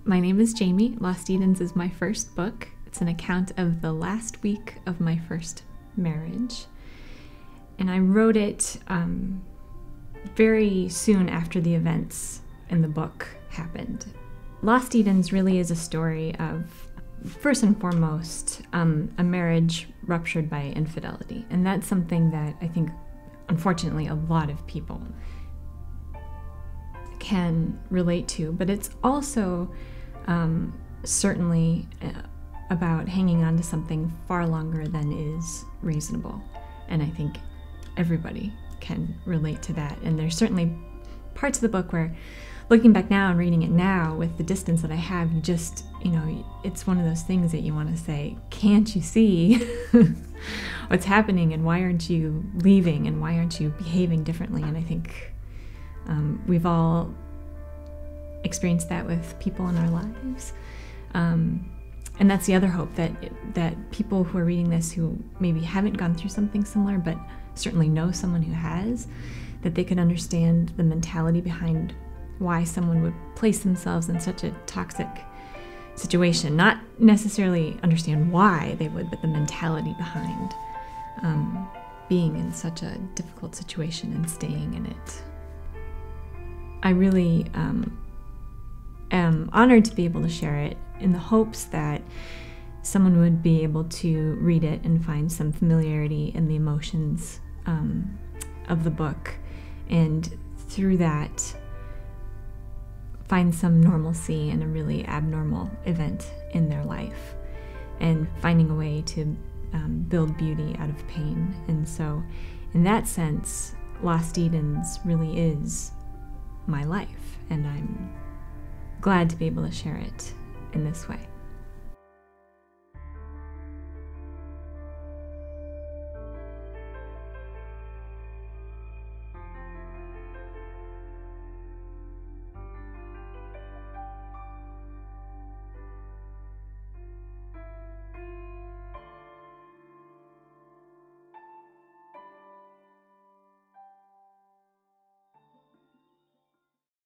My name is Jamie. Lost Edens is my first book. It's an account of the last week of my first marriage. And I wrote it very soon after the events in the book happened. Lost Edens really is a story of, first and foremost, a marriage ruptured by infidelity. And that's something that I think, unfortunately, a lot of people can relate to. But it's also certainly about hanging on to something far longer than is reasonable. And I think everybody can relate to that. And there's certainly parts of the book where, looking back now and reading it now with the distance that I have, you just, it's one of those things that you want to say, can't you see what's happening, and why aren't you leaving, and why aren't you behaving differently? And I think we've all experienced that with people in our lives. And that's the other hope, that people who are reading this who maybe haven't gone through something similar, but certainly know someone who has, that they can understand the mentality behind why someone would place themselves in such a toxic situation. Not necessarily understand why they would, but the mentality behind being in such a difficult situation and staying in it. I really am honored to be able to share it, in the hopes that someone would be able to read it and find some familiarity in the emotions of the book, and through that find some normalcy in a really abnormal event in their life, and finding a way to build beauty out of pain. And so in that sense, Lost Edens really is my life, and I'm glad to be able to share it in this way.